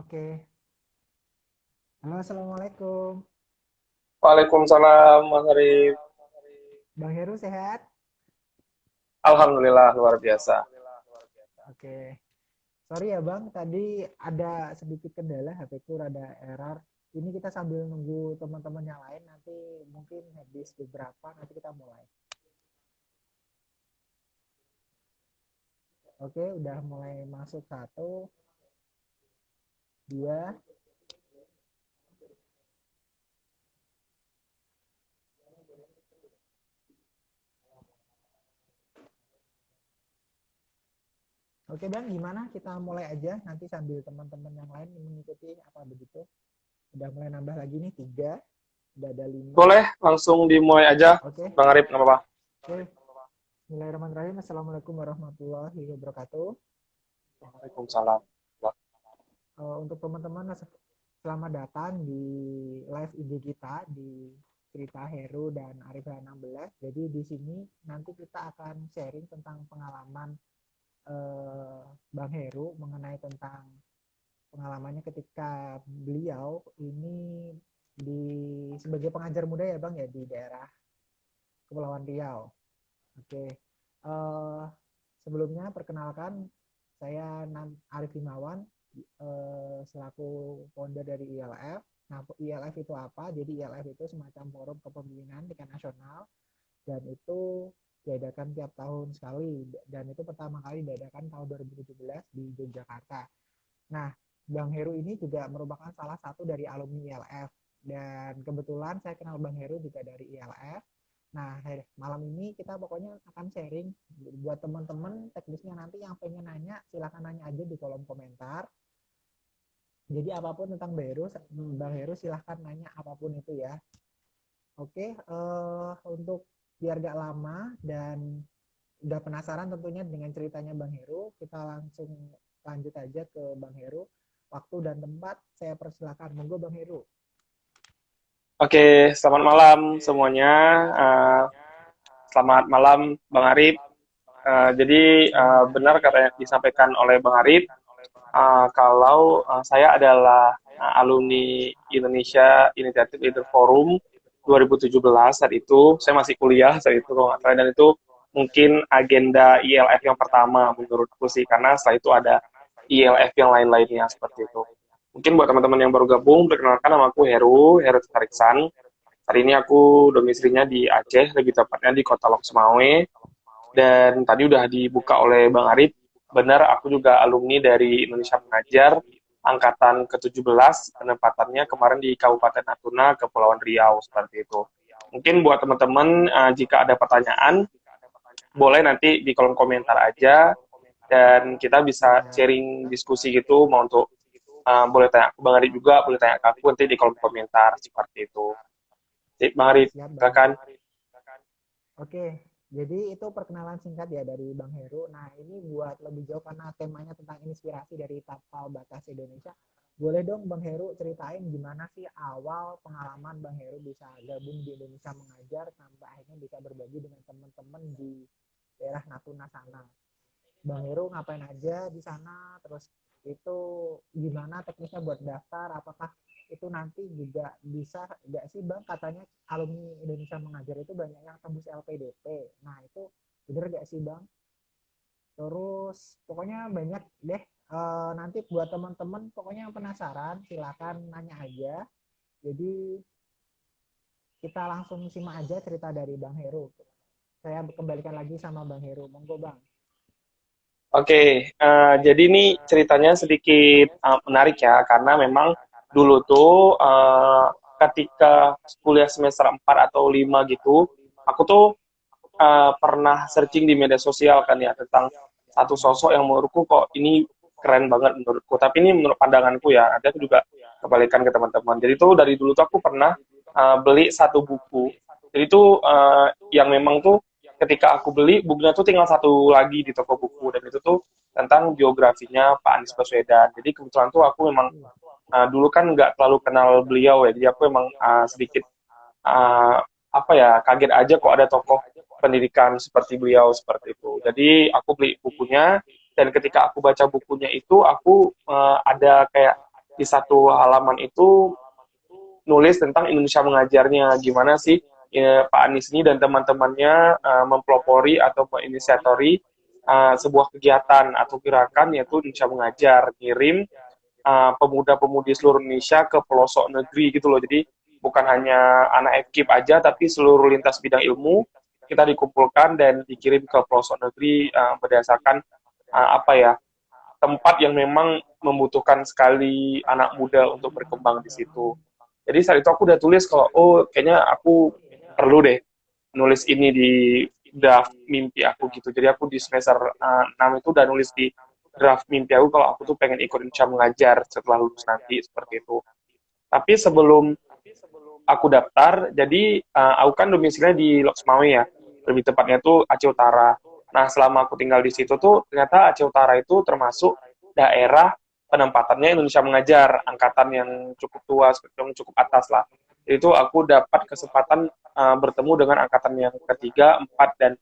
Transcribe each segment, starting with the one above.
Oke. Halo, Assalamualaikum. Waalaikumsalam, Mas Arif. Bang Heru sehat? Alhamdulillah, luar biasa. Oke. Sorry ya Bang, tadi ada sedikit kendala, HP ku rada error. Ini kita sambil nunggu teman-teman yang lain, nanti mungkin habis beberapa, nanti kita mulai. Oke, udah mulai masuk satu, dua. Oke Bang, gimana? Kita mulai aja, nanti sambil teman-teman yang lain mengikuti apa begitu. Udah mulai nambah lagi nih, tiga. Udah ada lima. Boleh langsung dimulai aja, Oke, Bang Arif, nggak apa-apa. oke. Bismillahirrahmanirrahim. Assalamualaikum warahmatullahi wabarakatuh. Waalaikumsalam. Untuk teman-teman, selamat datang di live IG kita di Cerita Heru dan Arif 16. Jadi di sini nanti kita akan sharing tentang pengalaman Bang Heru mengenai tentang pengalamannya ketika beliau ini di sebagai pengajar muda ya Bang ya di daerah Kepulauan Riau. Oke. Uh, Sebelumnya perkenalkan saya Arif Himawan selaku founder dari ILF. Nah, ILF itu apa? Jadi ILF itu semacam forum kepemimpinan tingkat nasional dan itu diadakan tiap tahun sekali dan itu pertama kali diadakan tahun 2017 di Yogyakarta. Nah, Bang Heru ini juga merupakan salah satu dari alumni ILF dan kebetulan saya kenal Bang Heru juga dari ILF. Nah, malam ini kita pokoknya akan sharing buat teman-teman teknisnya nanti yang pengen nanya silahkan nanya aja di kolom komentar. Jadi apapun tentang Bang Heru silahkan nanya apapun itu ya. Oke, untuk biar gak lama dan udah penasaran tentunya dengan ceritanya Bang Heru, kita langsung lanjut aja ke Bang Heru. Waktu dan tempat saya persilakan. Monggo Bang Heru. Oke, selamat malam semuanya. Uh, Selamat malam, Bang Arif. Jadi benar kata yang disampaikan oleh Bang Arif, kalau saya adalah alumni Indonesia Initiative Leader Forum 2017 saat itu. Saya masih kuliah saat itu, kalau nggak salah, dan itu mungkin agenda ILF yang pertama menurutku sih, karena setelah itu ada ILF yang lain-lainnya seperti itu. Mungkin buat teman-teman yang baru gabung, perkenalkan nama aku Heru Tariksan. Hari ini aku domisilinya di Aceh, lebih tepatnya di Kota Lok Sumawe. Dan tadi udah dibuka oleh Bang Arif, benar aku juga alumni dari Indonesia Mengajar, angkatan ke-17, penempatannya kemarin di Kabupaten Natuna, Kepulauan Riau, seperti itu. Mungkin buat teman-teman, jika ada pertanyaan, boleh nanti di kolom komentar aja, dan kita bisa Siap. sharing diskusi gitu, mau untuk boleh tanya ke Bang Arif juga, boleh tanya ke aku nanti di kolom komentar, seperti itu. Jadi, Bang Arif, Siap Bang silakan. Heru. Oke, jadi itu perkenalan singkat ya dari Bang Heru. Nah, ini buat lebih jauh karena temanya tentang inspirasi dari Tapal Batas Indonesia. Boleh dong Bang Heru ceritain gimana sih awal pengalaman Bang Heru bisa gabung di Indonesia Mengajar sampai akhirnya bisa berbagi dengan teman-teman di daerah Natuna sana. Bang Heru ngapain aja di sana, terus itu gimana teknisnya buat daftar, apakah itu nanti juga bisa nggak sih Bang, katanya alumni Indonesia Mengajar itu banyak yang tembus LPDP, nah itu bener nggak sih Bang? Terus pokoknya banyak deh. Nanti buat teman-teman pokoknya yang penasaran silakan nanya aja, jadi kita langsung simak aja cerita dari Bang Heru. Saya kembalikan lagi sama Bang Heru, monggo Bang. Oke, jadi ini ceritanya sedikit menarik ya, karena memang dulu tuh ketika kuliah semester 4 atau 5 gitu, aku tuh pernah searching di media sosial kan ya, tentang satu sosok yang menurutku kok ini keren banget menurutku. Tapi ini menurut pandanganku ya, nanti aku juga kebalikan ke teman-teman. Jadi tuh dari dulu tuh aku pernah beli satu buku. Jadi tuh yang memang tuh ketika aku beli bukunya tuh tinggal satu lagi di toko buku, dan itu tuh tentang biografinya Pak Anies Baswedan. Jadi kebetulan tuh aku memang dulu kan nggak terlalu kenal beliau ya, jadi aku memang sedikit uh, apa ya, kaget aja kok ada tokoh pendidikan seperti beliau seperti itu. Jadi aku beli bukunya, dan ketika aku baca bukunya itu aku ada kayak di satu halaman itu nulis tentang Indonesia mengajarnya, gimana sih ya, Pak Anies ini dan teman-temannya mempelopori atau menginisiatori sebuah kegiatan atau gerakan yaitu Indonesia Mengajar, ngirim pemuda-pemudi seluruh Indonesia ke pelosok negeri gitu loh. Jadi bukan hanya anak FKIP aja, tapi seluruh lintas bidang ilmu kita dikumpulkan dan dikirim ke pelosok negeri berdasarkan apa ya, tempat yang memang membutuhkan sekali anak muda untuk berkembang di situ. Jadi saat itu aku udah tulis kalau oh kayaknya aku perlu deh nulis ini di draft mimpi aku gitu. Jadi aku di semester 6 itu udah nulis di draft mimpi aku kalau aku tuh pengen ikut Indonesia Mengajar setelah lulus nanti seperti itu. Tapi sebelum aku daftar, jadi aku kan domisilinya di Loksmawe ya, lebih tepatnya tuh Aceh Utara. Nah, selama aku tinggal di situ tuh, ternyata Aceh Utara itu termasuk daerah penempatannya Indonesia Mengajar, angkatan yang cukup tua, yang cukup atas lah. Itu aku dapat kesempatan bertemu dengan angkatan yang ketiga, empat, dan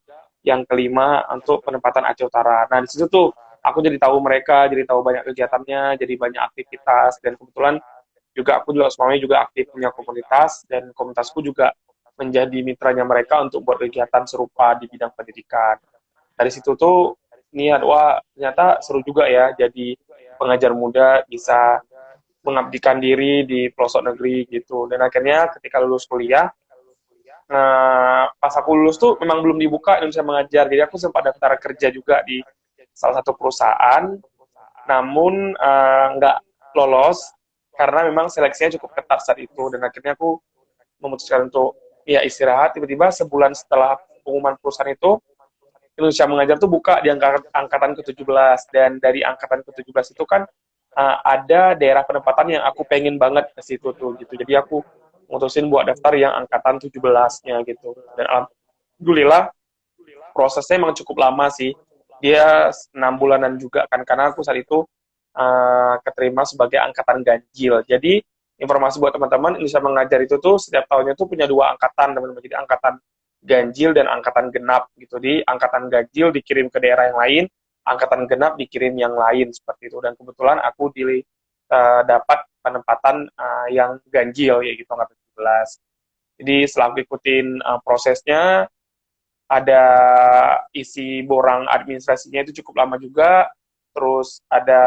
yang kelima untuk penempatan Aceh Utara. Nah, di situ tuh aku jadi tahu mereka, jadi tahu banyak kegiatannya, jadi banyak aktivitas, dan kebetulan juga aku juga semuanya juga aktif punya komunitas dan komunitasku juga menjadi mitranya mereka untuk buat kegiatan serupa di bidang pendidikan. Dari situ tuh niat wah ternyata seru juga ya jadi pengajar muda bisa mengabdikan diri di pelosok negeri gitu. Dan akhirnya ketika lulus kuliah, pas aku lulus tuh memang belum dibuka Indonesia Mengajar. Jadi aku sempat daftar kerja juga di salah satu perusahaan, namun nggak lolos karena memang seleksinya cukup ketat saat itu dan akhirnya aku memutuskan untuk ya istirahat. Tiba-tiba sebulan setelah pengumuman perusahaan itu Indonesia Mengajar tuh buka di angkatan ke-17 dan dari angkatan ke-17 itu kan ada daerah penempatan yang aku pengen banget ke situ tuh gitu. Jadi aku mutusin buat daftar yang angkatan 17-nya gitu. Dan alhamdulillah prosesnya emang cukup lama sih. Dia 6 bulanan juga kan karena aku saat itu keterima sebagai angkatan ganjil. Jadi informasi buat teman-teman Indonesia Mengajar itu tuh setiap tahunnya tuh punya dua angkatan teman-teman. Jadi angkatan ganjil dan angkatan genap gitu. Di angkatan ganjil dikirim ke daerah yang lain, angkatan genap dikirim yang lain seperti itu. Dan kebetulan aku dapat penempatan yang ganjil yaitu angkatan 17. Jadi setelah ikutin prosesnya ada isi borang administrasinya itu cukup lama juga, terus ada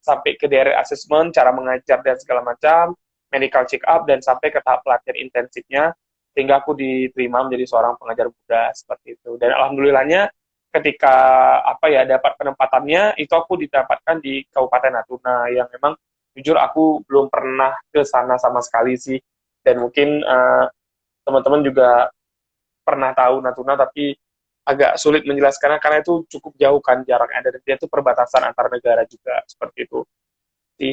sampai ke daerah assessment, cara mengajar dan segala macam, medical check up dan sampai ke tahap pelatihan intensifnya sehingga aku diterima menjadi seorang pengajar muda seperti itu. Dan alhamdulillahnya ketika apa ya dapat penempatannya itu aku didapatkan di Kabupaten Natuna yang memang jujur aku belum pernah ke sana sama sekali sih dan mungkin teman-teman juga pernah tahu Natuna tapi agak sulit menjelaskannya karena itu cukup jauh kan jaraknya dan dia itu perbatasan antar negara juga seperti itu.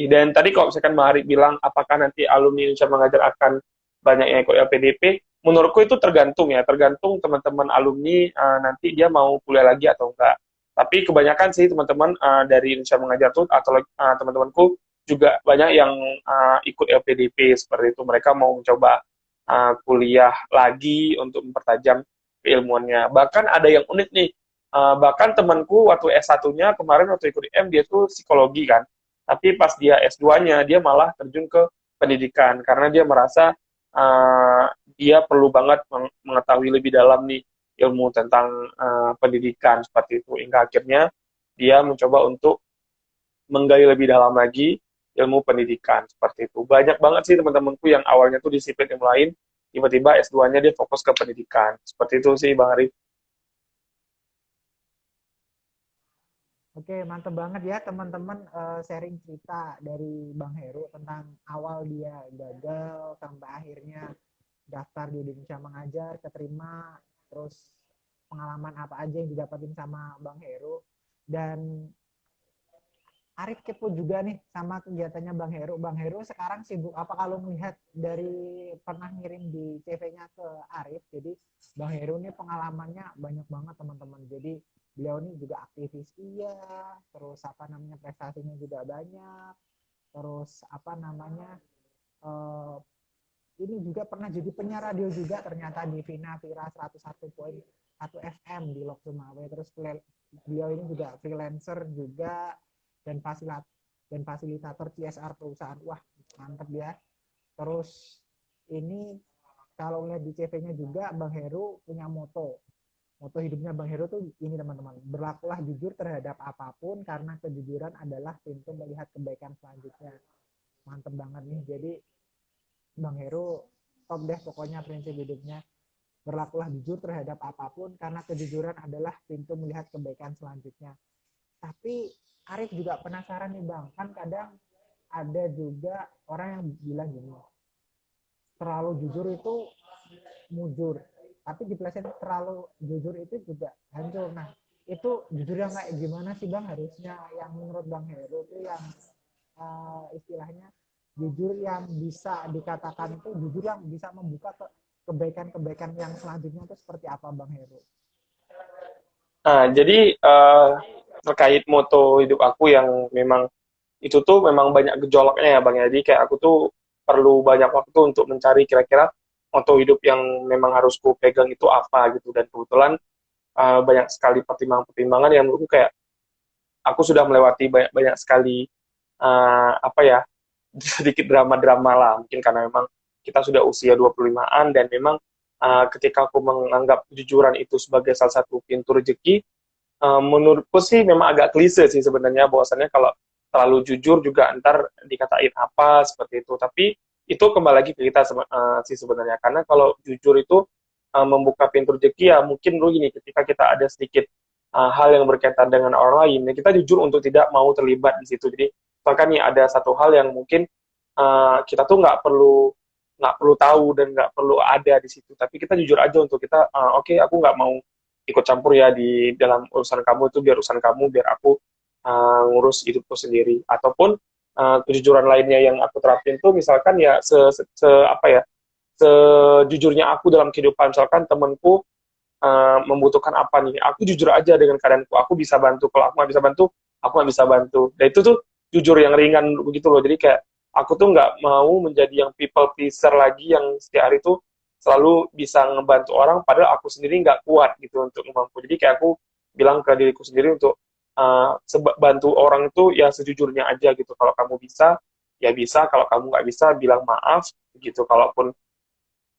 Dan tadi kalau misalkan Mbak Ari bilang apakah nanti alumni Indonesia Mengajar akan banyak yang ikut LPDP, menurutku itu tergantung ya, tergantung teman-teman alumni nanti dia mau kuliah lagi atau enggak. Tapi kebanyakan sih teman-teman dari Indonesia Mengajar tuh atau teman-temanku juga banyak yang ikut LPDP seperti itu. Mereka mau mencoba kuliah lagi untuk mempertajam keilmuannya. Bahkan ada yang unik nih, bahkan temanku waktu S1-nya kemarin waktu ikut IM dia tuh psikologi kan, tapi pas dia S2-nya dia malah terjun ke pendidikan karena dia merasa dia perlu banget mengetahui lebih dalam nih ilmu tentang pendidikan seperti itu. Hingga akhirnya dia mencoba untuk menggali lebih dalam lagi ilmu pendidikan seperti itu. Banyak banget sih teman-temanku yang awalnya tuh disiplin ilmu lain, tiba-tiba S2-nya dia fokus ke pendidikan. Seperti itu sih Bang Arif. Oke, mantep banget ya teman-teman sharing cerita dari Bang Heru tentang awal dia gagal sampai akhirnya daftar di Indonesia Mengajar, keterima, terus pengalaman apa aja yang didapatin sama Bang Heru. Dan Arif kepo juga nih sama kegiatannya Bang Heru. Bang Heru sekarang sibuk apa kalau melihat dari pernah ngirim di CV-nya ke Arif. Jadi Bang Heru ini pengalamannya banyak banget teman-teman. Jadi beliau ini juga aktivis iya, terus apa namanya prestasinya juga banyak, terus apa namanya uh, ini juga pernah jadi penyiar radio juga ternyata di Vina Vira 101.1 FM di Lok Sumawe. Terus beliau ini juga freelancer juga dan dan fasilitator CSR perusahaan. Wah, mantep ya. Terus ini kalau lihat di CV-nya juga, Bang Heru punya moto. Moto hidupnya Bang Heru tuh ini teman-teman, berlakulah jujur terhadap apapun karena kejujuran adalah pintu melihat kebaikan selanjutnya. Mantep banget nih. Jadi Bang Heru top deh pokoknya prinsip hidupnya. Berlakulah jujur terhadap apapun karena kejujuran adalah pintu melihat kebaikan selanjutnya. Tapi Arif juga penasaran nih Bang, kan kadang ada juga orang yang bilang gini, terlalu jujur itu mujur, tapi dipeleset terlalu jujur itu juga hancur. Nah, itu jujur yang kayak gimana sih Bang harusnya yang menurut Bang Heru itu yang istilahnya jujur yang bisa dikatakan itu jujur yang bisa membuka kebaikan-kebaikan yang selanjutnya itu seperti apa Bang Heru? Nah, jadi terkait moto hidup aku yang memang itu tuh memang banyak gejolaknya ya Bang. Jadi kayak aku tuh perlu banyak waktu untuk mencari kira-kira moto hidup yang memang harus ku pegang itu apa gitu. Dan kebetulan banyak sekali pertimbangan-pertimbangan yang menurutku kayak aku sudah melewati banyak sekali apa ya sedikit drama-drama lah mungkin karena memang kita sudah usia 25-an dan memang ketika aku menganggap kejujuran itu sebagai salah satu pintu rezeki, menurutku sih memang agak klise sih sebenarnya bahwasannya kalau terlalu jujur juga ntar dikatain apa seperti itu. Tapi itu kembali lagi ke kita sih sebenarnya karena kalau jujur itu membuka pintu rezeki ya mungkin dulu gini ketika kita ada sedikit hal yang berkaitan dengan orang lain ya kita jujur untuk tidak mau terlibat di situ. Jadi misalkan nih ada satu hal yang mungkin kita tuh nggak perlu tahu dan nggak perlu ada di situ tapi kita jujur aja untuk kita oke, aku nggak mau ikut campur ya di dalam urusan kamu itu biar urusan kamu biar aku ngurus hidupku sendiri ataupun kejujuran lainnya yang aku terapin tuh misalkan ya apa ya sejujurnya aku dalam kehidupan misalkan temanku membutuhkan apa nih aku jujur aja dengan keadaanku aku bisa bantu kalau aku nggak bisa bantu aku nggak bisa bantu dan itu tuh jujur yang ringan begitu loh jadi kayak aku tuh nggak mau menjadi yang people pleaser lagi yang setiap hari tuh selalu bisa ngebantu orang padahal aku sendiri nggak kuat gitu untuk membantu jadi kayak aku bilang ke diriku sendiri untuk bantu orang itu ya sejujurnya aja gitu kalau kamu bisa ya bisa kalau kamu nggak bisa bilang maaf gitu kalaupun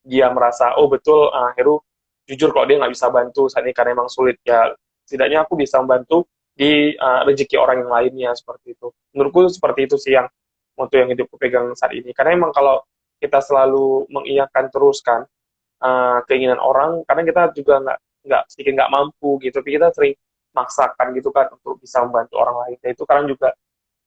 dia merasa oh betul Heru jujur kalau dia nggak bisa bantu saat ini karena emang sulit ya setidaknya aku bisa membantu di rezeki orang yang lainnya seperti itu menurutku seperti itu sih yang moto yang hidupku pegang saat ini karena emang kalau kita selalu mengiyakan terus kan keinginan orang karena kita juga nggak sedikit nggak mampu gitu tapi kita sering maksakan gitu kan untuk bisa membantu orang lain dan itu kadang juga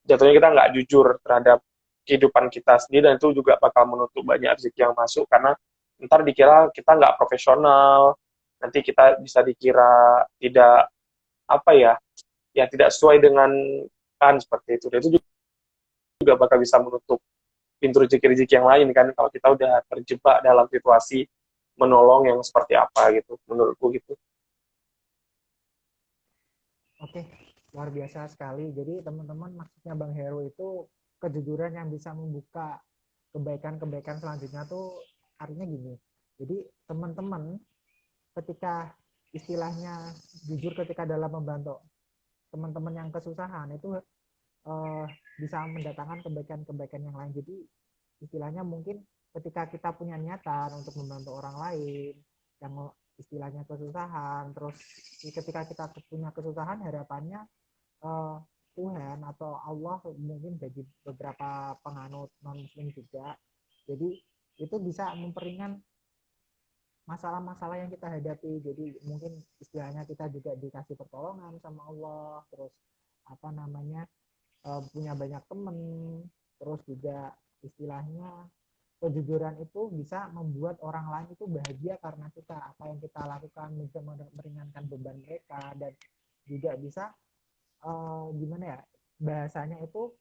jatuhnya kita nggak jujur terhadap kehidupan kita sendiri dan itu juga bakal menutup banyak rezeki yang masuk karena ntar dikira kita nggak profesional nanti kita bisa dikira tidak apa ya ya tidak sesuai dengan kan seperti itu dan itu juga bakal bisa menutup pintu rezeki-rezeki yang lain kan kalau kita udah terjebak dalam situasi menolong yang seperti apa gitu menurutku gitu. Oke, luar biasa sekali. Jadi teman-teman maksudnya Bang Heru itu kejujuran yang bisa membuka kebaikan-kebaikan selanjutnya tuh artinya gini. Jadi teman-teman ketika istilahnya jujur ketika dalam membantu teman-teman yang kesusahan itu eh, bisa mendatangkan kebaikan-kebaikan yang lain. Jadi istilahnya mungkin ketika kita punya niatan untuk membantu orang lain yang istilahnya kesusahan, terus ketika kita punya kesusahan harapannya eh, Tuhan atau Allah mungkin bagi beberapa penganut non muslim juga jadi itu bisa memperingan masalah-masalah yang kita hadapi jadi mungkin istilahnya kita juga dikasih pertolongan sama Allah terus apa namanya punya banyak temen terus juga istilahnya kejujuran itu bisa membuat orang lain itu bahagia karena kita apa yang kita lakukan bisa meringankan beban mereka dan juga bisa gimana ya bahasanya itu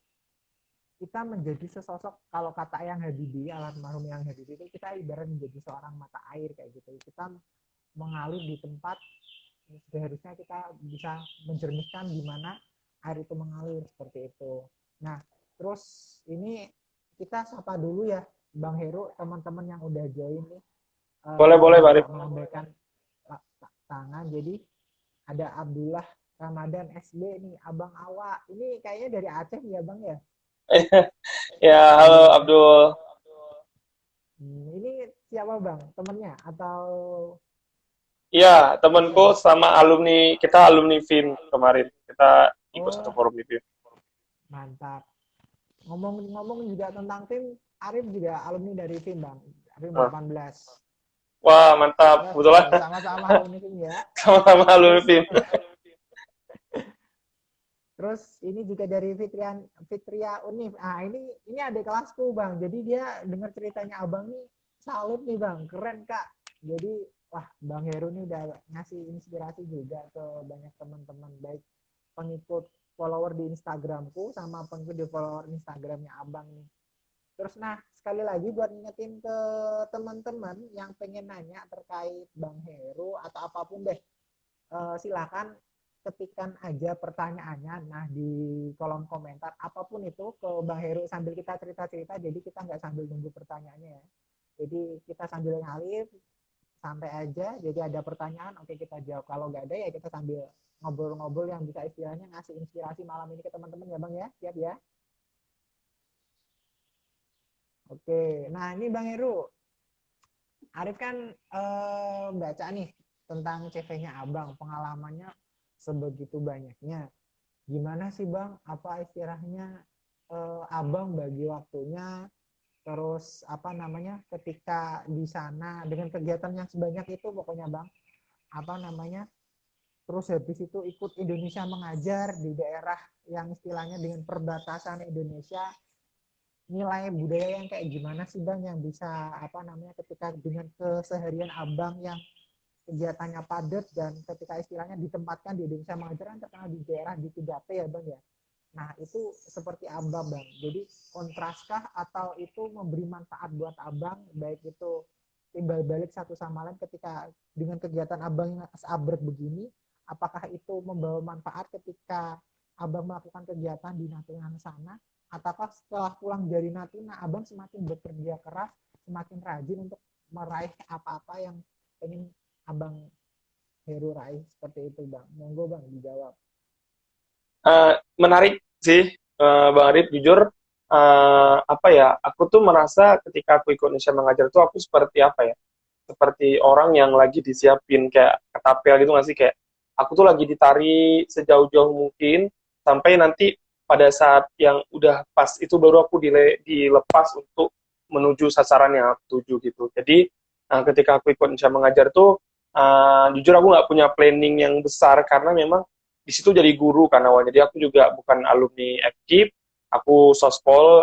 kita menjadi sesosok kalau kata yang Habibie almarhum yang Habibie itu kita ibarat menjadi seorang mata air kayak gitu kita mengalir di tempat seharusnya kita bisa menjernihkan di mana air itu mengalir seperti itu. Nah terus ini kita sapa dulu ya Bang Heru teman-teman yang udah join nih Boleh boleh yang Barif. melambaikan tangan jadi ada Abdullah Ramadan SB nih, Abang Awa. Ini kayaknya dari Aceh ya Bang ya? Ya, halo Iya. Abdul. Ini siapa Bang? Temennya atau Iya, temanku dosen? sama alumni, kita alumni FIM kemarin. Kita ikut satu Oh, forum di FIM. mantap. Ngomong-ngomong juga tentang tim, Arif juga alumni dari tim Bang. Arif Nah, 18. wah, mantap. Ya, Kebetulan sama-sama alumni tim ya. sama-sama alumni Terus FIM. Terus ini juga dari Fitria Unif. Ah ini adik kelasku bang. Jadi dia dengar ceritanya abang nih salut nih bang, keren kak. Jadi wah bang Heru nih udah ngasih inspirasi juga ke banyak teman-teman baik pengikut follower di Instagramku sama pengikut di follower Instagramnya abang nih. Terus nah sekali lagi buat ngingetin ke teman-teman yang pengen nanya terkait bang Heru atau apapun deh, silakan ketikkan aja pertanyaannya nah di kolom komentar apapun itu ke Bang Heru sambil kita cerita-cerita jadi kita nggak sambil nunggu pertanyaannya ya, jadi kita sambil ngalir santai aja, jadi ada pertanyaan oke kita jawab, kalau nggak ada ya kita sambil ngobrol-ngobrol yang bisa istilahnya ngasih inspirasi malam ini ke teman-teman ya Bang ya, siap ya. Oke, nah ini Bang Heru, Arif kan baca nih tentang CV-nya Abang, pengalamannya sebegitu banyaknya. Gimana sih Bang, apa istilahnya Abang bagi waktunya, terus apa namanya ketika di sana dengan kegiatan yang sebanyak itu pokoknya Bang, apa namanya, terus habis itu ikut Indonesia mengajar di daerah yang istilahnya dengan perbatasan Indonesia, nilai budaya yang kayak gimana sih Bang yang bisa apa namanya ketika dengan keseharian Abang yang kegiatannya padat dan ketika istilahnya ditempatkan di Indonesia mengajar kan terkenal di daerah di 3T ya Bang ya. Nah itu seperti Abang Bang. Jadi kontraskah atau itu memberi manfaat buat Abang baik itu timbal balik satu sama lain ketika dengan kegiatan Abang yang seabrek begini, apakah itu membawa manfaat ketika Abang melakukan kegiatan di Natuna sana, ataukah setelah pulang dari Natuna Abang semakin bekerja keras, semakin rajin untuk meraih apa-apa yang ingin Abang Heru raih seperti itu Bang. Monggo Bang dijawab. Menarik sih, Bang Arif. Jujur, apa ya, aku tuh merasa ketika aku ikut Indonesia Mengajar tuh aku seperti apa ya, seperti orang yang lagi disiapin kayak ketapel gitu nggak sih, kayak aku tuh lagi ditarik sejauh-jauh mungkin sampai nanti pada saat yang udah pas itu baru aku dilepas untuk menuju sasaran yang aku tuju gitu. Jadi ketika aku ikut Indonesia Mengajar tuh jujur aku nggak punya planning yang besar karena memang di situ jadi guru kan awalnya. Jadi aku juga bukan alumni FKIP, aku sospol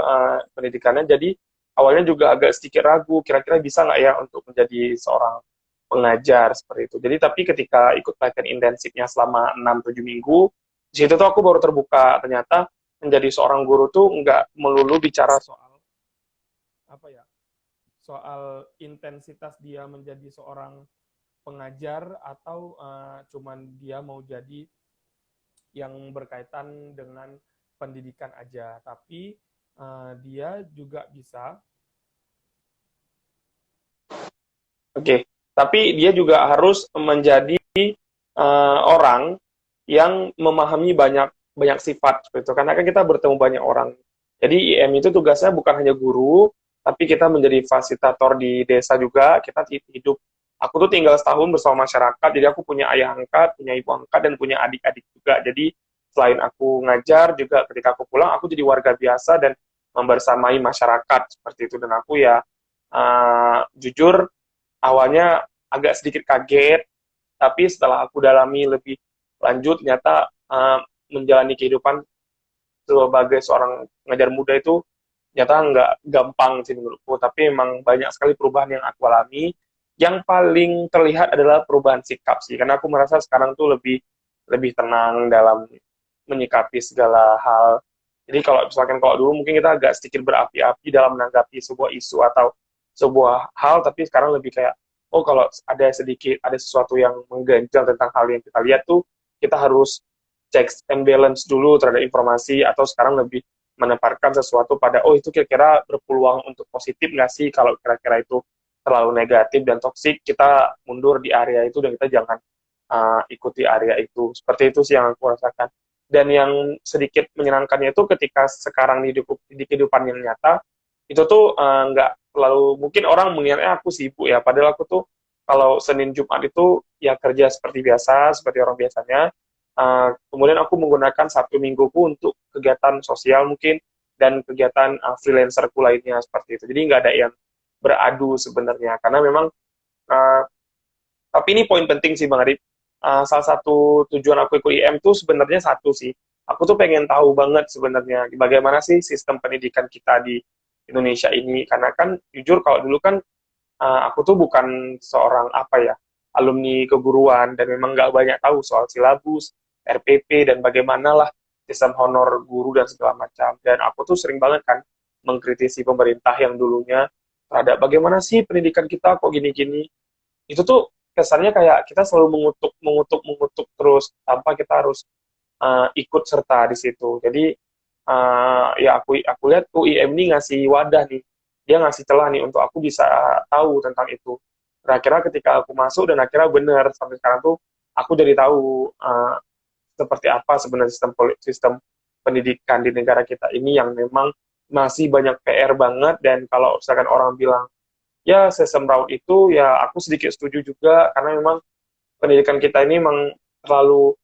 pendidikannya. Jadi awalnya juga agak sedikit ragu, kira-kira bisa nggak ya untuk menjadi seorang pengajar seperti itu. Jadi tapi ketika ikut pelatihan intensifnya selama 6-7 minggu, di situ tuh aku baru terbuka, ternyata menjadi seorang guru tuh nggak melulu bicara soal apa ya, soal intensitas dia menjadi seorang pengajar atau cuman dia mau jadi yang berkaitan dengan pendidikan aja, tapi dia juga bisa. Oke, tapi dia juga harus menjadi orang yang memahami banyak banyak sifat seperti itu. Karena kan kita bertemu banyak orang. Jadi IM itu tugasnya bukan hanya guru, tapi kita menjadi fasilitator di desa juga. Kita hidup. Aku tuh tinggal setahun bersama masyarakat. Jadi aku punya ayah angkat, punya ibu angkat, dan punya adik-adik juga. Jadi selain aku ngajar, juga ketika aku pulang, aku jadi warga biasa dan membersamai masyarakat seperti itu. Dan aku ya jujur awalnya agak sedikit kaget, tapi setelah aku dalami lebih lanjut, ternyata menjalani kehidupan sebagai seorang pengajar muda itu ternyata nggak gampang sih menurutku, tapi memang banyak sekali perubahan yang aku alami. Yang paling terlihat adalah perubahan sikap sih, karena aku merasa sekarang tuh lebih lebih tenang dalam menyikapi segala hal. Jadi kalau misalkan kalau dulu mungkin kita agak sedikit berapi-api dalam menanggapi sebuah isu atau sebuah hal, tapi sekarang lebih kayak, oh kalau ada sesuatu yang mengganjal tentang hal yang kita lihat tuh, kita harus checks and balance dulu terhadap informasi, atau sekarang lebih menempatkan sesuatu pada, oh itu kira-kira berpeluang untuk positif nggak sih, kalau kira-kira itu terlalu negatif dan toksik, kita mundur di area itu dan kita jangan ikuti area itu. Seperti itu sih yang aku rasakan. Dan yang sedikit menyenangkannya itu ketika sekarang di kehidupan yang nyata, itu tuh nggak terlalu, mungkin orang mengingatnya aku sibuk ya, padahal aku tuh kalau Senin Jumat itu ya kerja seperti biasa, seperti orang biasanya. Kemudian aku menggunakan Sabtu Mingguku untuk kegiatan sosial mungkin, dan kegiatan freelancerku lainnya seperti itu. Jadi nggak ada yang beradu sebenarnya, karena memang uh, tapi ini poin penting sih Bang Arif. Salah satu tujuan aku ikut IM tuh sebenarnya satu sih. Aku tuh pengen tahu banget sebenarnya bagaimana sih sistem pendidikan kita di Indonesia ini. Karena kan jujur kalau dulu kan aku tuh bukan seorang apa ya, alumni keguruan, dan memang nggak banyak tahu soal silabus, RPP, dan bagaimana lah sistem honor guru dan segala macam. Dan aku tuh sering banget kan mengkritisi pemerintah yang dulunya terhadap bagaimana sih pendidikan kita kok gini-gini. Itu tuh kesannya kayak kita selalu mengutuk terus tanpa kita harus ikut serta di situ. Jadi ya aku lihat UIM ini ngasih wadah nih, dia ngasih celah nih untuk aku bisa tahu tentang itu. Nah, akhirnya ketika aku masuk dan akhirnya benar sampai sekarang tuh aku jadi tahu seperti apa sebenarnya sistem pendidikan di negara kita ini yang memang masih banyak PR banget. Dan kalau misalkan orang bilang ya sistem raut itu, ya aku sedikit setuju juga, karena memang pendidikan kita ini memang terlalu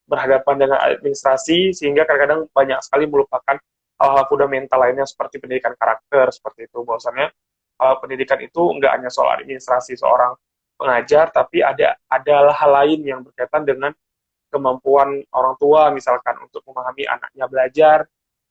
berhadapan dengan administrasi, sehingga kadang-kadang banyak sekali melupakan hal-hal fundamental lainnya seperti pendidikan karakter, seperti itu. Bahwasannya pendidikan itu nggak hanya soal administrasi seorang pengajar, tapi ada hal lain yang berkaitan dengan kemampuan orang tua, misalkan untuk memahami anaknya belajar,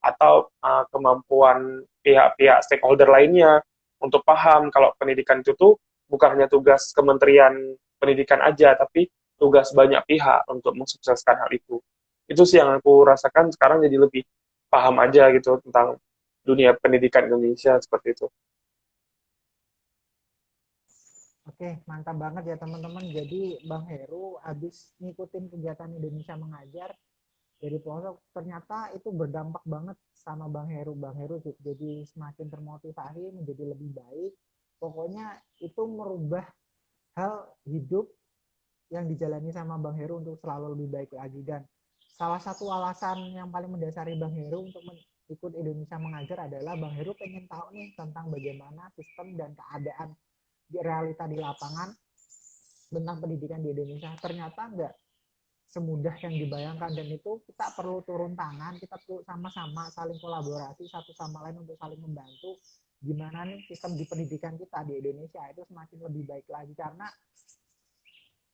atau kemampuan pihak-pihak stakeholder lainnya untuk paham kalau pendidikan itu tuh bukan hanya tugas Kementerian Pendidikan aja, tapi tugas banyak pihak untuk mensukseskan hal itu. Itu sih yang aku rasakan sekarang, jadi lebih paham aja gitu tentang dunia pendidikan Indonesia seperti itu. Oke, mantap banget ya teman-teman. Jadi Bang Heru habis ngikutin kegiatan Indonesia Mengajar dari pelosok, ternyata itu berdampak banget sama Bang Heru. Bang Heru jadi semakin termotivasi menjadi lebih baik. Pokoknya itu merubah hal hidup yang dijalani sama Bang Heru untuk selalu lebih baik lagi. Dan salah satu alasan yang paling mendasari Bang Heru untuk ikut Indonesia Mengajar adalah Bang Heru pengen tahu nih tentang bagaimana sistem dan keadaan di realita di lapangan tentang pendidikan di Indonesia. Ternyata nggak semudah yang dibayangkan, dan itu kita perlu turun tangan, kita perlu sama-sama saling kolaborasi satu sama lain untuk saling membantu gimana nih sistem di pendidikan kita di Indonesia itu semakin lebih baik lagi. Karena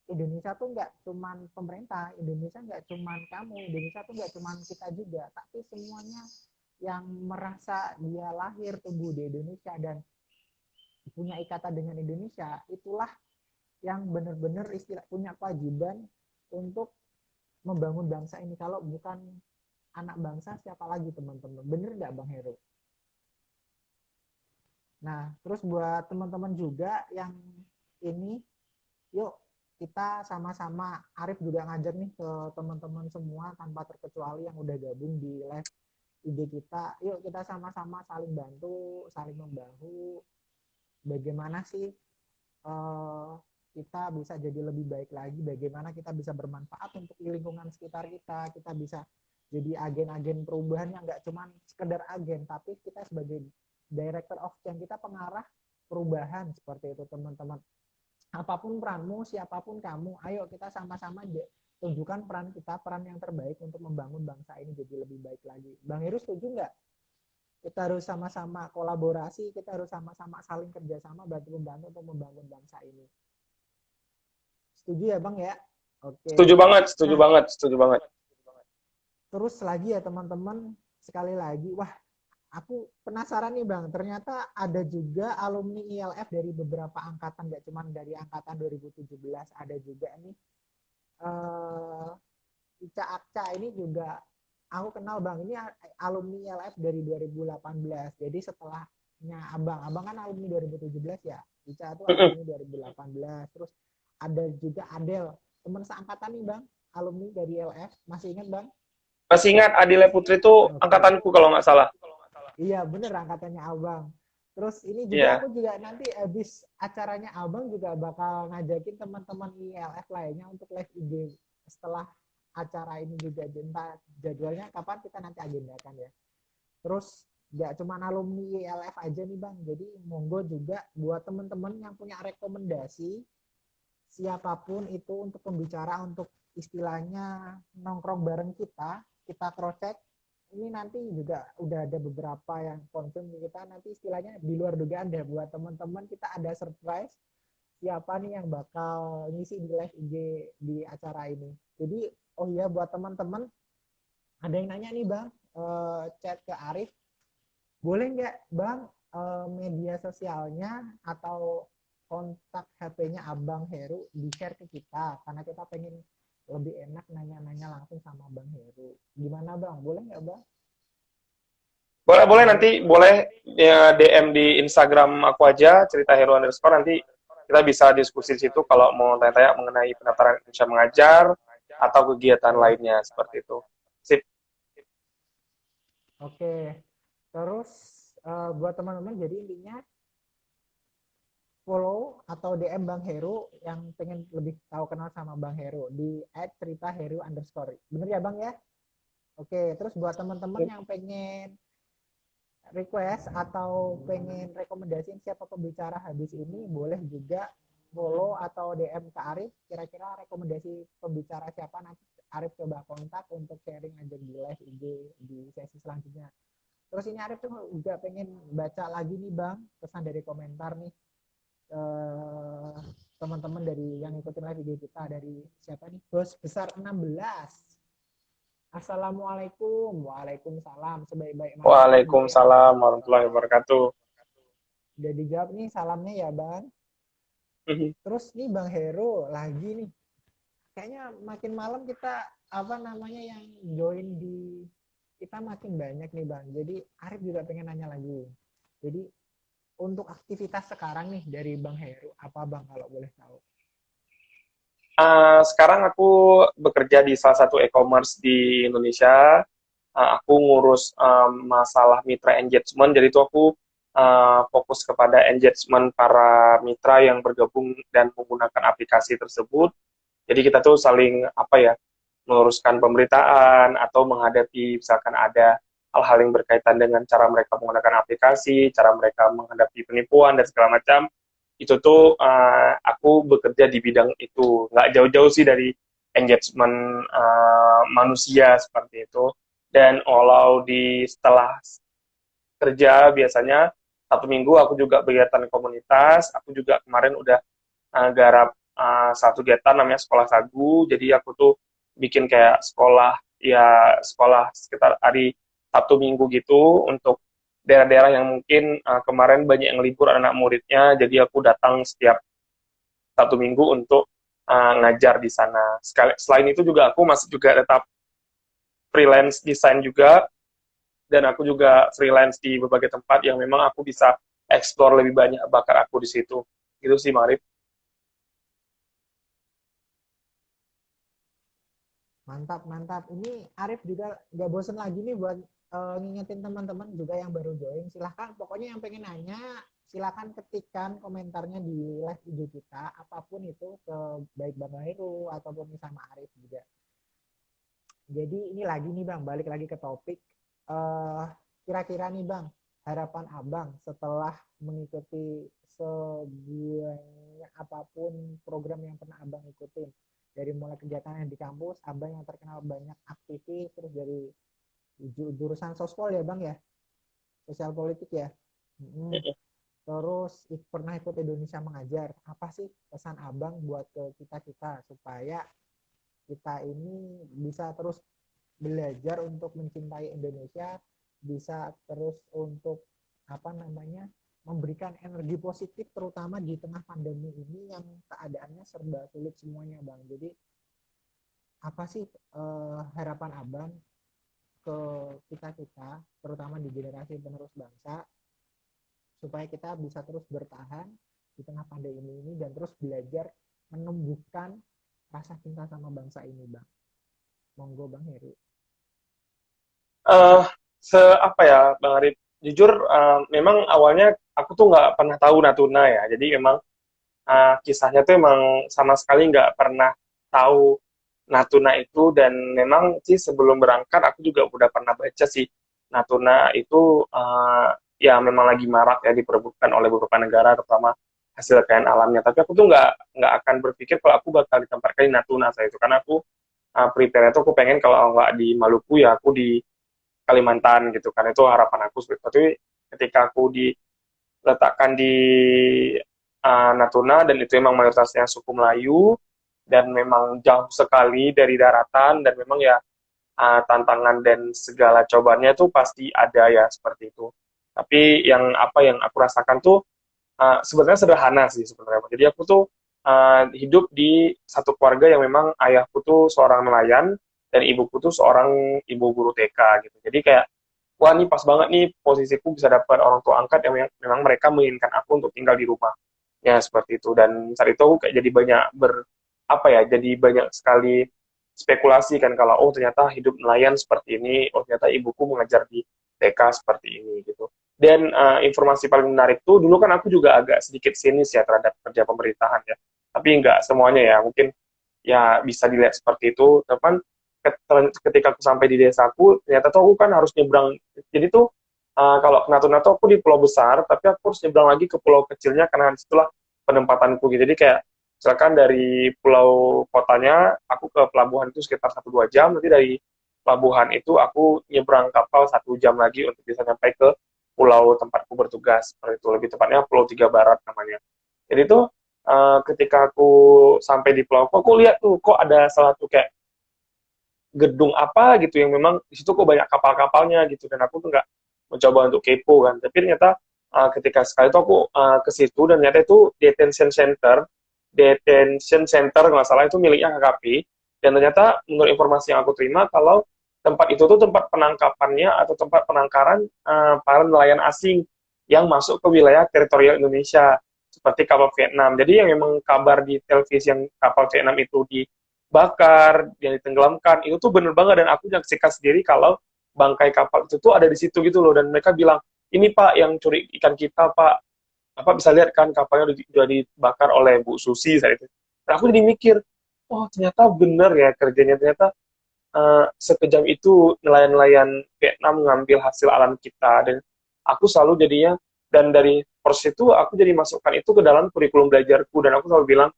Indonesia tuh nggak cuman pemerintah, Indonesia nggak cuman kamu, Indonesia tuh nggak cuman kita juga, tapi semuanya yang merasa dia lahir tumbuh di Indonesia dan punya ikatan dengan Indonesia, itulah yang benar-benar istilah punya kewajiban untuk membangun bangsa ini. Kalau bukan anak bangsa, siapa lagi teman-teman? Bener nggak Bang Heru? Nah, terus buat teman-teman juga yang ini, yuk kita sama-sama, Arif juga ngajar nih ke teman-teman semua tanpa terkecuali yang udah gabung di live ide kita. Yuk kita sama-sama saling bantu, saling membahu. Bagaimana sih kita bisa jadi lebih baik lagi, bagaimana kita bisa bermanfaat untuk lingkungan sekitar kita, kita bisa jadi agen-agen perubahan yang nggak cuma sekedar agen, tapi kita sebagai director of change, kita pengarah perubahan seperti itu teman-teman. Apapun peranmu, siapapun kamu, ayo kita sama-sama tunjukkan peran kita, peran yang terbaik untuk membangun bangsa ini jadi lebih baik lagi. Bang Heru setuju nggak? Kita harus sama-sama kolaborasi, kita harus sama-sama saling kerjasama, bantu-membantu untuk membangun bangsa ini. Setuju ya Bang ya? Oke. Setuju banget, setuju banget, setuju banget. Terus lagi ya teman-teman, sekali lagi, wah aku penasaran nih Bang, ternyata ada juga alumni ILF dari beberapa angkatan, gak cuma dari angkatan 2017, ada juga nih Ica Akca ini juga aku kenal Bang, ini alumni ILF dari 2018, jadi setelahnya Abang kan alumni 2017 ya, Ica itu alumni 2018, terus ada juga Adel, teman seangkatan nih Bang, alumni dari ILF, masih ingat Bang? Masih ingat Adile Putri itu angkatanku kalau nggak salah. Iya bener angkatannya Abang. Terus ini juga Iya. aku juga nanti habis acaranya Abang juga bakal ngajakin teman-teman ILF lainnya untuk live IG setelah acara ini juga. Entah jadwalnya kapan kita nanti agendakan ya. Terus nggak cuma alumni ILF aja nih Bang. Jadi monggo juga buat teman-teman yang punya rekomendasi siapapun itu untuk pembicara untuk istilahnya nongkrong bareng kita cross check. Ini nanti juga udah ada beberapa yang confirm kita nanti istilahnya di luar dugaan deh buat teman-teman kita ada surprise siapa nih yang bakal ngisi di live IG di acara ini. Jadi oh iya buat teman-teman ada yang nanya nih Bang, chat ke Arif, boleh nggak Bang media sosialnya atau kontak HP-nya Abang Heru di-share ke kita karena kita pengen lebih enak nanya-nanya langsung sama Bang Heru. Gimana Bang? Boleh nggak Bang? Boleh, boleh Boleh. nanti boleh ya, DM di Instagram aku aja, cerita hero underscore, nanti kita bisa diskusi di situ kalau mau tanya-tanya mengenai pendaftaran Indonesia Mengajar atau kegiatan Oke. lainnya seperti itu. Sip. Oke. Terus buat teman-teman jadi intinya follow atau DM Bang Heru yang pengen lebih tahu kenal sama Bang Heru di @ceritaheru_. Bener ya Bang ya? Oke, terus buat teman-teman yang pengen request atau pengen rekomendasiin siapa pembicara habis ini, boleh juga follow atau DM ke Arif. Kira-kira rekomendasi pembicara siapa nanti Arif coba kontak untuk sharing aja di live IG di sesi selanjutnya. Terus ini Arif tuh juga pengen baca lagi nih Bang, pesan dari komentar nih teman-teman dari yang ikutin live video kita dari siapa nih? Bos besar 16. Assalamualaikum. Waalaikumsalam. Sebaik-baik manusia juga ya Bang. Waalaikumsalam warahmatullahi wabarakatuh. Udah dijawab nih salamnya ya Bang. Terus nih Bang Hero lagi nih. Kayaknya makin malam kita apa namanya yang join di kita makin banyak nih Bang. Jadi Arif juga pengen nanya lagi. Jadi untuk aktivitas sekarang nih dari Bang Heru, apa Bang kalau boleh tahu? Sekarang aku bekerja di salah satu e-commerce di Indonesia. Aku ngurus masalah mitra engagement, jadi itu aku fokus kepada engagement para mitra yang bergabung dan menggunakan aplikasi tersebut. Jadi kita tuh saling apa ya, meluruskan pemberitaan atau menghadapi misalkan ada hal-hal yang berkaitan dengan cara mereka menggunakan aplikasi, cara mereka menghadapi penipuan dan segala macam. Itu tuh aku bekerja di bidang itu, nggak jauh-jauh sih dari engagement manusia seperti itu. Dan walau di setelah kerja biasanya 1 minggu aku juga kegiatan komunitas. Aku juga kemarin udah garap satu kegiatan namanya sekolah sagu. Jadi aku tuh bikin kayak sekolah, ya sekolah sekitar hari Sabtu Minggu gitu untuk daerah-daerah yang mungkin kemarin banyak yang libur anak muridnya. Jadi aku datang setiap Sabtu Minggu untuk ngajar di sana. Selain itu juga aku masih juga tetap freelance desain juga, dan aku juga freelance di berbagai tempat yang memang aku bisa explore lebih banyak bakat aku di situ. Gitu sih, Marif. Mantap, mantap. Ini Arif juga gak bosen lagi nih buat ngingetin teman-teman juga yang baru join. Silahkan, pokoknya yang pengen nanya, silahkan ketikkan komentarnya di live video kita, apapun itu, ke baik Bang Heru ataupun sama Arif juga. Jadi ini lagi nih Bang, balik lagi ke topik. Eh, Kira-kira nih Bang, harapan Abang setelah mengikuti sebuah apapun program yang pernah Abang ikutin. Dari mulai kegiatan yang di kampus, Abang yang terkenal banyak aktivis, terus dari jurusan sospol ya Bang ya, sosial politik ya. Terus pernah ikut Indonesia Mengajar. Apa sih pesan Abang buat ke kita-kita supaya kita ini bisa terus belajar untuk mencintai Indonesia, bisa terus untuk apa namanya memberikan energi positif terutama di tengah pandemi ini yang keadaannya serba sulit semuanya Bang. Jadi apa sih harapan Abang ke kita-kita terutama di generasi penerus bangsa supaya kita bisa terus bertahan di tengah pandemi ini dan terus belajar menumbuhkan rasa cinta sama bangsa ini Bang. Monggo Bang Heru. Apa ya, Bang Arif? Jujur, memang awalnya aku tuh nggak pernah tahu Natuna ya. Jadi memang kisahnya tuh emang sama sekali nggak pernah tahu Natuna itu, dan memang sih sebelum berangkat aku juga udah pernah baca sih Natuna itu ya memang lagi marak ya diperebutkan oleh beberapa negara terutama hasil kekayaan alamnya. Tapi aku tuh nggak akan berpikir kalau aku bakal ditempatkan di Natuna saya itu, karena aku prepare itu aku pengen kalau nggak di Maluku ya aku di Kalimantan gitu kan, itu harapan aku seperti itu. Tapi ketika aku diletakkan di Natuna dan itu memang mayoritasnya suku Melayu dan memang jauh sekali dari daratan, dan memang ya tantangan dan segala cobaannya tuh pasti ada ya seperti itu. Tapi yang apa yang aku rasakan tuh sebenarnya sederhana sih sebenarnya. Jadi aku tuh hidup di satu keluarga yang memang ayahku tuh seorang nelayan dan ibuku tuh seorang ibu guru TK gitu. Jadi kayak wah ini pas banget nih posisiku bisa dapat orang tua angkat yang memang mereka menginginkan aku untuk tinggal di rumah. Ya seperti itu, dan saat itu aku kayak jadi banyak apa ya, jadi banyak sekali spekulasi kan kalau oh ternyata hidup nelayan seperti ini, oh ternyata ibuku mengajar di TK seperti ini gitu. Dan informasi paling menarik tuh dulu kan aku juga agak sedikit sinis ya terhadap kerja pemerintahan ya. Tapi nggak semuanya ya, mungkin ya bisa dilihat seperti itu. Teman ketika aku sampai di desaku, ternyata tuh aku kan harus nyebrang. Jadi tuh kalau ke Natuna tuh aku di pulau besar, tapi aku harus nyebrang lagi ke pulau kecilnya karena disitulah penempatanku gitu. Jadi kayak misalkan dari pulau kotanya aku ke pelabuhan itu sekitar 1-2 jam, nanti dari pelabuhan itu aku nyebrang kapal 1 jam lagi untuk bisa sampai ke pulau tempatku bertugas, seperti itu, lebih tepatnya Pulau Tiga Barat namanya. Jadi tuh ketika aku sampai di pulau aku lihat tuh kok ada salah satu kayak gedung apa gitu yang memang di situ kok banyak kapal-kapalnya gitu, dan aku tuh nggak mencoba untuk kepo kan, tapi ternyata ketika sekali itu aku ke situ dan ternyata itu detention center nggak salah itu miliknya KKP, dan ternyata menurut informasi yang aku terima kalau tempat itu tuh tempat penangkapannya atau tempat penangkaran para nelayan asing yang masuk ke wilayah teritorial Indonesia seperti kapal Vietnam. Jadi yang memang kabar di televisi yang kapal Vietnam itu dibakar, yang ditenggelamkan, itu tuh bener banget, dan aku menyaksikan sendiri kalau bangkai kapal itu tuh ada di situ gitu loh, dan mereka bilang ini Pak yang curi ikan kita Pak, apa bisa lihat kan kapalnya udah dibakar oleh Bu Susi saat itu. Dan aku jadi mikir, oh ternyata bener ya kerjanya, ternyata sekejam itu nelayan-nelayan Vietnam mengambil hasil alam kita, dan aku selalu jadinya, dan dari proses itu aku jadi masukkan itu ke dalam kurikulum belajarku, dan aku selalu bilang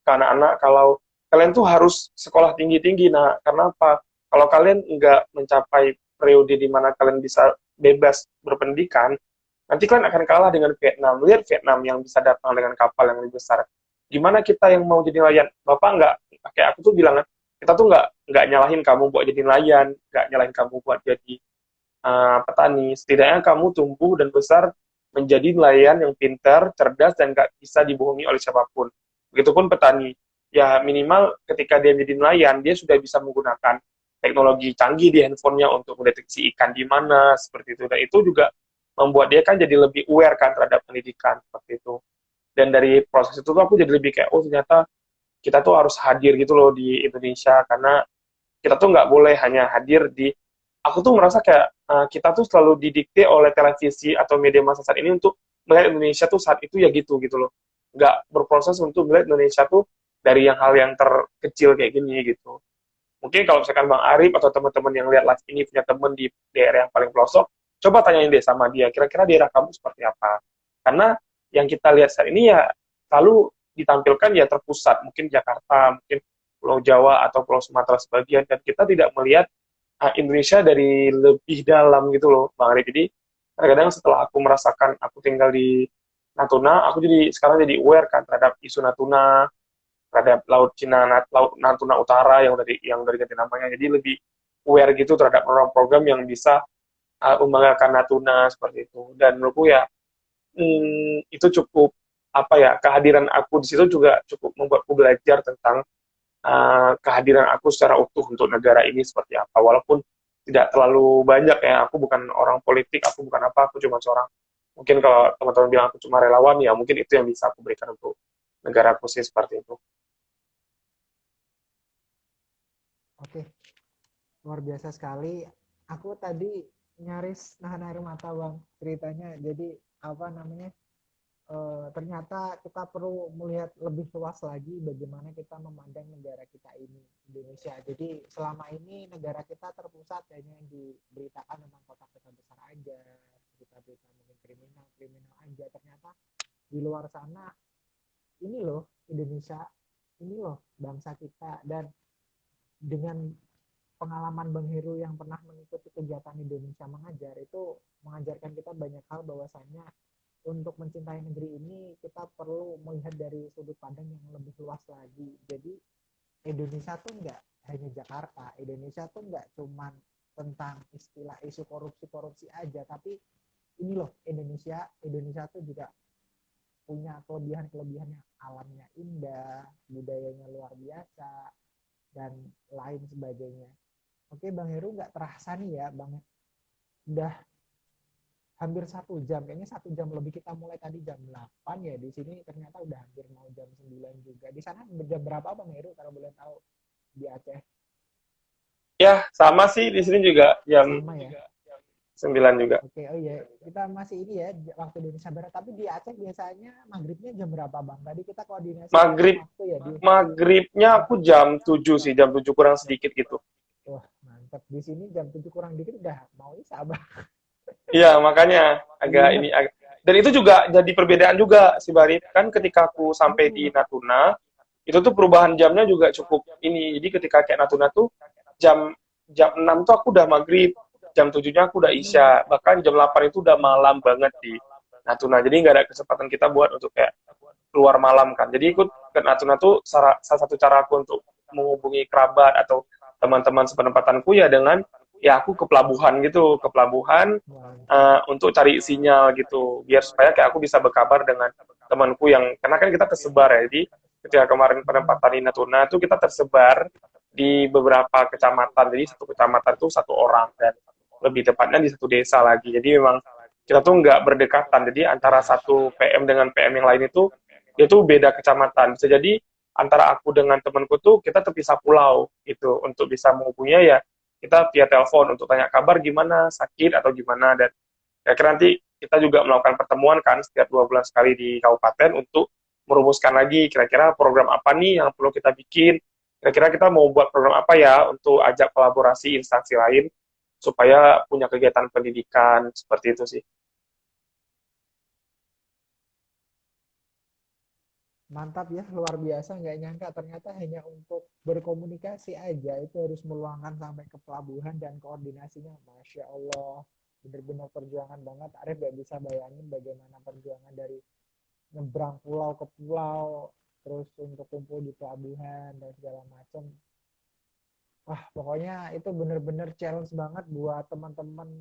ke anak-anak kalau kalian tuh harus sekolah tinggi-tinggi. Nah, karena apa? Kalau kalian nggak mencapai periode di mana kalian bisa bebas berpendidikan, nanti kalian akan kalah dengan Vietnam. Lihat Vietnam yang bisa datang dengan kapal yang lebih besar. Gimana kita yang mau jadi nelayan? Bapak nggak, kayak aku tuh bilang, kita tuh nggak nyalahin kamu buat jadi nelayan, nggak nyalahin kamu buat jadi petani. Setidaknya kamu tumbuh dan besar menjadi nelayan yang pintar, cerdas, dan nggak bisa dibohongi oleh siapapun. Begitupun petani. Ya minimal ketika dia menjadi nelayan, dia sudah bisa menggunakan teknologi canggih di handphonenya untuk mendeteksi ikan di mana, seperti itu. Dan itu juga membuat dia kan jadi lebih aware kan terhadap pendidikan, seperti itu. Dan dari proses itu tuh aku jadi lebih kayak, oh ternyata kita tuh harus hadir gitu loh di Indonesia, karena kita tuh nggak boleh hanya hadir di, aku tuh merasa kayak kita tuh selalu didikte oleh televisi atau media massa saat ini untuk melihat Indonesia tuh saat itu ya gitu gitu loh, nggak berproses untuk melihat Indonesia tuh dari yang hal yang terkecil kayak gini gitu. Mungkin kalau misalkan Bang Arif atau teman-teman yang lihat live ini punya teman di daerah yang paling pelosok, coba tanyain deh sama dia, kira-kira daerah kamu seperti apa? Karena yang kita lihat saat ini ya selalu ditampilkan ya terpusat, mungkin Jakarta, mungkin Pulau Jawa atau Pulau Sumatera sebagian, dan kita tidak melihat Indonesia dari lebih dalam gitu loh, Bang Arif. Jadi kadang-kadang setelah aku merasakan aku tinggal di Natuna, aku jadi sekarang jadi aware kan terhadap isu Natuna, terhadap Laut Cina, Laut Natuna Utara yang dari ganti namanya. Jadi lebih aware gitu terhadap program-program yang bisa membanggakan Natuna seperti itu. Dan menurutku ya itu cukup apa ya, kehadiran aku di situ juga cukup membuatku belajar tentang kehadiran aku secara utuh untuk negara ini seperti apa. Walaupun tidak terlalu banyak ya, aku bukan orang politik, aku bukan apa, aku cuma seorang, mungkin kalau teman-teman bilang aku cuma relawan, ya mungkin itu yang bisa aku berikan untuk negara aku sih seperti itu. Oke, luar biasa sekali. Aku tadi nyaris nahan air mata bang ceritanya. Jadi apa namanya? ternyata kita perlu melihat lebih luas lagi bagaimana kita memandang negara kita ini, Indonesia. Jadi selama ini negara kita terpusat hanya diberitakan tentang kota-kota besar aja, berita-berita mungkin kriminal aja. Ternyata di luar sana ini loh Indonesia, ini loh bangsa kita. Dan dengan pengalaman Bang Heru yang pernah mengikuti kegiatan Indonesia Mengajar itu mengajarkan kita banyak hal, bahwasannya untuk mencintai negeri ini kita perlu melihat dari sudut pandang yang lebih luas lagi. Jadi Indonesia tuh nggak hanya Jakarta, Indonesia tuh nggak cuman tentang istilah isu korupsi aja, tapi ini loh Indonesia, Indonesia tuh juga punya kelebihan yang alamnya indah, budayanya luar biasa, dan lain sebagainya. Oke Bang Heru, nggak terasa nih ya Bang, udah hampir 1 jam, kayaknya 1 jam lebih. Kita mulai tadi jam 8 ya, di sini ternyata udah hampir mau jam 9 juga. Di sana jam berapa Bang Heru kalau boleh tahu di Aceh? Ya, sama sih di sini juga jam Sama ya. 9 juga. Oke, oh iya, kita masih ini ya waktu Indonesia Barat. Tapi di Aceh biasanya maghribnya jam berapa Bang? Tadi kita koordinasi tentang Maghrib waktu ya di. maghribnya aku jam 7 sih, jam 7 kurang sedikit gitu. Wah mantap, di sini jam 7 kurang dikit udah mau isya Bang. Iya, makanya agak Iya. ini dan itu juga jadi perbedaan juga sih Barit. Kan ketika aku sampai di Hmm. Natuna, itu tuh perubahan jamnya juga cukup ini. Jadi ketika kayak Natuna tuh jam jam 6 tuh aku udah maghrib, jam 7-nya aku udah Hmm. isya, bahkan jam 8 itu udah malam banget di Natuna. Jadi nggak ada kesempatan kita buat untuk kayak keluar malam kan. Jadi ikut ke Natuna tuh salah satu cara aku untuk menghubungi kerabat atau teman-teman sepenempatanku ya dengan ya aku ke pelabuhan gitu, ke pelabuhan Mantap. untuk cari sinyal gitu, biar supaya kayak aku bisa berkabar dengan temanku yang karena kan kita tersebar ya. Jadi ketika kemarin Hmm. penempatan di Natuna tuh kita tersebar di beberapa kecamatan. Jadi satu kecamatan tuh satu orang dan lebih tepatnya di satu desa lagi. Jadi memang kita tuh nggak berdekatan. Jadi antara satu PM dengan PM yang lain itu beda kecamatan. Bisa jadi antara aku dengan temanku tuh kita terpisah pulau gitu. Untuk bisa menghubungnya ya kita via telepon untuk tanya kabar gimana, sakit atau gimana. Dan kira-kira nanti kita juga melakukan pertemuan kan setiap 2 bulan sekali di kabupaten untuk merumuskan lagi kira-kira program apa nih yang perlu kita bikin. Kira-kira kita mau buat program apa ya untuk ajak kolaborasi instansi lain supaya punya kegiatan pendidikan seperti itu sih. Mantap ya, luar biasa. Nggak nyangka ternyata hanya untuk berkomunikasi aja itu harus meluangkan sampai ke pelabuhan dan koordinasinya. Masya Allah, benar-benar perjuangan banget. Arif nggak bisa bayangin bagaimana perjuangan dari nyebrang pulau ke pulau, terus untuk kumpul di pelabuhan dan segala macam. Wah, pokoknya itu bener-bener challenge banget buat teman-teman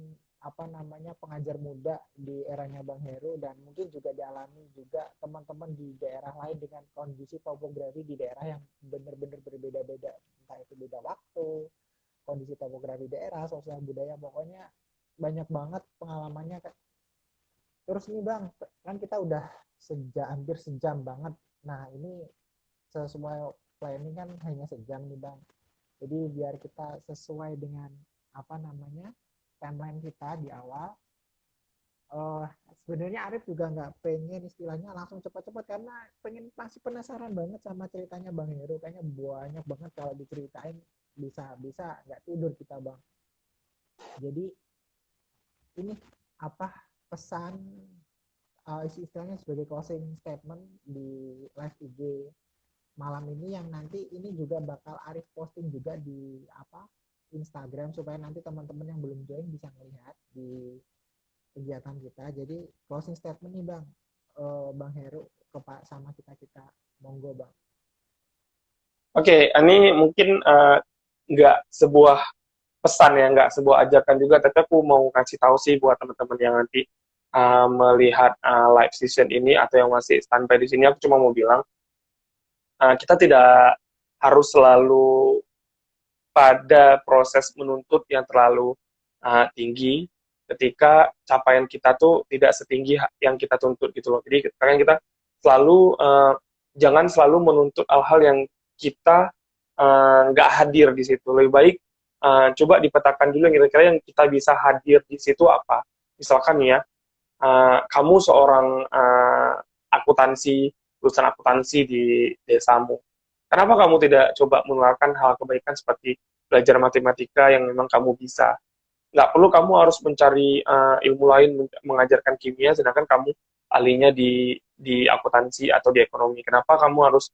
apa namanya pengajar muda di eranya Bang Heru, dan mungkin juga dialami juga teman-teman di daerah lain dengan kondisi topografi di daerah yang benar-benar berbeda-beda, entah itu beda waktu, kondisi topografi daerah, sosial budaya, pokoknya banyak banget pengalamannya. Terus nih Bang, kan kita udah hampir sejam banget. Nah ini sesuai planning kan hanya sejam nih Bang. Jadi biar kita sesuai dengan apa namanya timeline kita di awal. Uh, Sebenarnya Arif juga nggak pengen istilahnya langsung cepat-cepat, karena pengen masih penasaran banget sama ceritanya Bang Heru. Kayaknya banyak banget kalau diceritain, bisa nggak tidur kita Bang. Jadi ini apa pesan, istilahnya sebagai closing statement di live IG malam ini, yang nanti ini juga bakal Arif posting juga di apa Instagram, supaya nanti teman-teman yang belum join bisa melihat di kegiatan kita. Jadi closing statement nih Bang, Bang Heru ke Pak sama kita monggo Bang. Oke, ini mungkin nggak sebuah pesan ya, nggak sebuah ajakan juga, tapi aku mau kasih tahu sih buat teman-teman yang nanti melihat live session ini atau yang masih standby di sini, aku cuma mau bilang kita tidak harus selalu pada proses menuntut yang terlalu tinggi ketika capaian kita tuh tidak setinggi yang kita tuntut gitu loh. Jadi kadang kita selalu jangan selalu menuntut hal-hal yang kita nggak hadir di situ. Lebih baik coba dipetakan dulu yang kira-kira yang kita bisa hadir di situ apa. Misalkan ya, kamu seorang lulusan akuntansi di desamu. Kenapa kamu tidak coba menularkan hal kebaikan seperti belajar matematika yang memang kamu bisa? Nggak perlu kamu harus mencari ilmu lain mengajarkan kimia, sedangkan kamu ahlinya di akuntansi atau di ekonomi. Kenapa kamu harus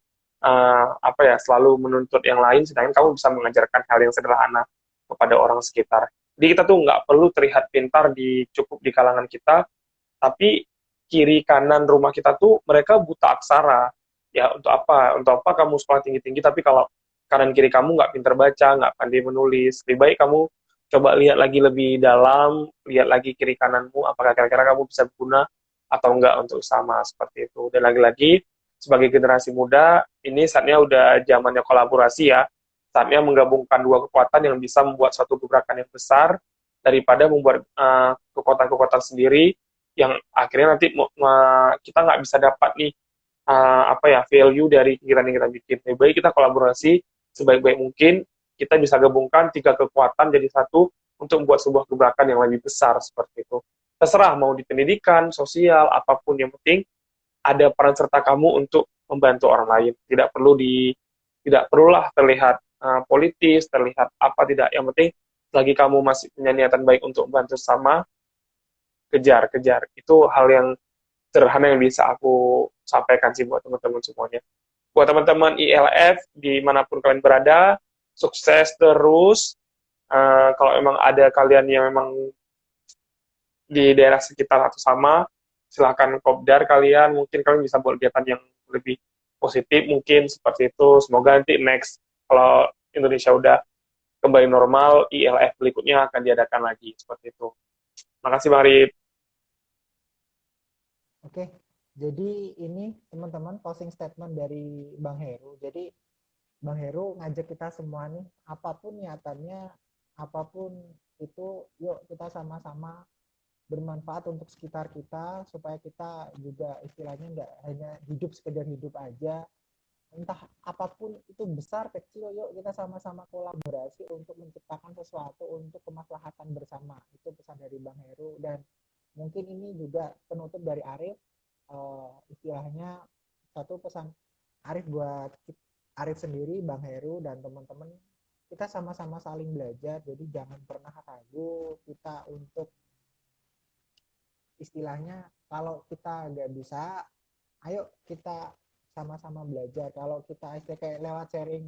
apa ya selalu menuntut yang lain, sedangkan kamu bisa mengajarkan hal yang sederhana kepada orang sekitar. Jadi kita tuh nggak perlu terlihat pintar cukup di kalangan kita, tapi kiri kanan rumah kita tuh mereka buta aksara. Ya untuk apa? Untuk apa kamu sekolah tinggi-tinggi tapi kalau kanan kiri kamu nggak pintar baca, nggak pandai menulis, lebih baik kamu coba lihat lagi lebih dalam, lihat lagi kiri kananmu, apakah kira-kira kamu bisa berguna atau enggak untuk sama seperti itu. Dan lagi-lagi sebagai generasi muda, ini saatnya udah zamannya kolaborasi ya, saatnya menggabungkan dua kekuatan yang bisa membuat suatu gebrakan yang besar daripada membuat kekuatan-kekuatan sendiri yang akhirnya nanti kita nggak bisa dapat nih apa ya value dari kegiatan yang kita bikin. Lebih baik kita kolaborasi sebaik-baik mungkin, kita bisa gabungkan tiga kekuatan jadi satu untuk membuat sebuah gebrakan yang lebih besar seperti itu. Terserah mau di pendidikan, sosial, apapun yang penting ada peran serta kamu untuk membantu orang lain. Tidak perlulah terlihat politis, terlihat apa tidak. Yang penting lagi kamu masih punya niatan baik untuk membantu sama, kejar. Itu hal yang sederhana yang bisa aku sampaikan sih buat teman-teman semuanya. Buat teman-teman ILF, dimanapun kalian berada, sukses terus. Kalau memang ada kalian yang memang di daerah sekitar atau sama, silahkan kopdar kalian. Mungkin kalian bisa buat kegiatan yang lebih positif, mungkin seperti itu. Semoga nanti next, kalau Indonesia udah kembali normal, ILF berikutnya akan diadakan lagi, seperti itu. Makasih Bang Rip. Oke, jadi ini teman-teman closing statement dari Bang Heru. Jadi Bang Heru ngajak kita semua nih, apapun niatannya, apapun itu, yuk kita sama-sama bermanfaat untuk sekitar kita, supaya kita juga istilahnya nggak hanya hidup sekedar hidup aja. Entah apapun itu besar, kecil, yuk kita sama-sama kolaborasi untuk menciptakan sesuatu untuk kemaslahatan bersama. Itu pesan dari Bang Heru. Dan mungkin ini juga penutup dari Arif, istilahnya satu pesan Arif buat Arif sendiri, Bang Heru, dan teman-teman, kita sama-sama saling belajar, jadi jangan pernah ragu kita untuk istilahnya kalau kita nggak bisa, ayo kita sama-sama belajar. Kalau kita istilah kayak lewat sharing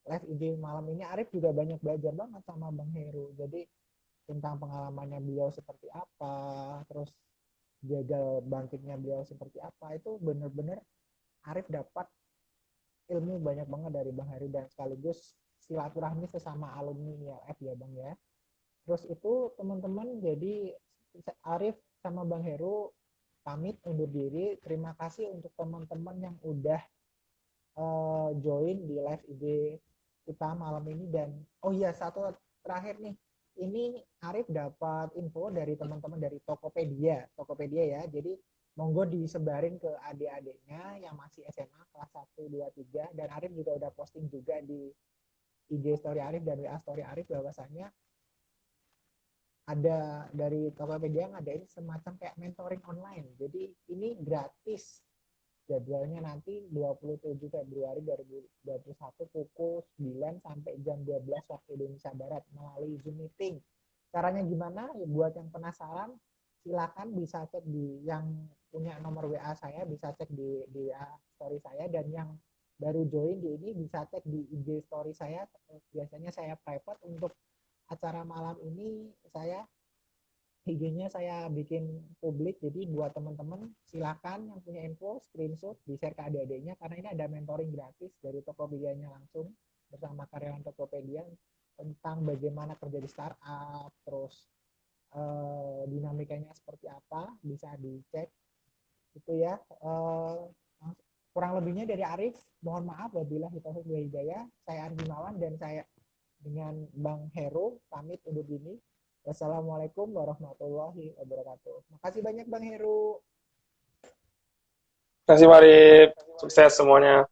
live IG malam ini, Arif juga banyak belajar banget sama Bang Heru. Jadi tentang pengalamannya beliau seperti apa, terus gagal bangkitnya beliau seperti apa, itu benar-benar Arif dapat ilmu banyak banget dari Bang Heru, dan sekaligus silaturahmi sesama alumni ILF ya Bang ya. Terus itu teman-teman, jadi Arif sama Bang Heru pamit undur diri. Terima kasih untuk teman-teman yang udah join di live IG kita malam ini. Dan oh iya, satu terakhir nih, ini Arif dapat info dari teman-teman dari Tokopedia ya. Jadi monggo disebarin ke adik-adiknya yang masih SMA kelas 1, 2, 3. Dan Arif juga udah posting juga di IG story Arif dan WA story Arif bahwasannya ada dari Tokopedia ngadain semacam kayak mentoring online. Jadi ini gratis. Jadwalnya nanti 27 Februari 2021 pukul 9 sampai jam 12 waktu Indonesia Barat melalui Zoom meeting. Caranya gimana? Ya, buat yang penasaran, silakan bisa cek di yang punya nomor WA saya, bisa cek di WA story saya, dan yang baru join di ini bisa cek di IG story saya. Biasanya saya private. Untuk acara malam ini saya IG-nya saya bikin publik, jadi buat teman-teman silakan yang punya info screenshot di share ke adik-adiknya, karena ini ada mentoring gratis dari Tokopedia-nya langsung bersama karyawan Tokopedia tentang bagaimana kerja di startup, terus dinamikanya seperti apa, bisa dicek itu ya. Kurang lebihnya dari Arif, mohon maaf wabillahi taufiq wal hidayah. Saya Arif Gunawan dan saya dengan Bang Heru pamit undur diri. Wassalamualaikum warahmatullahi wabarakatuh. Makasih banyak Bang Heru. Terima kasih Marip, sukses semuanya.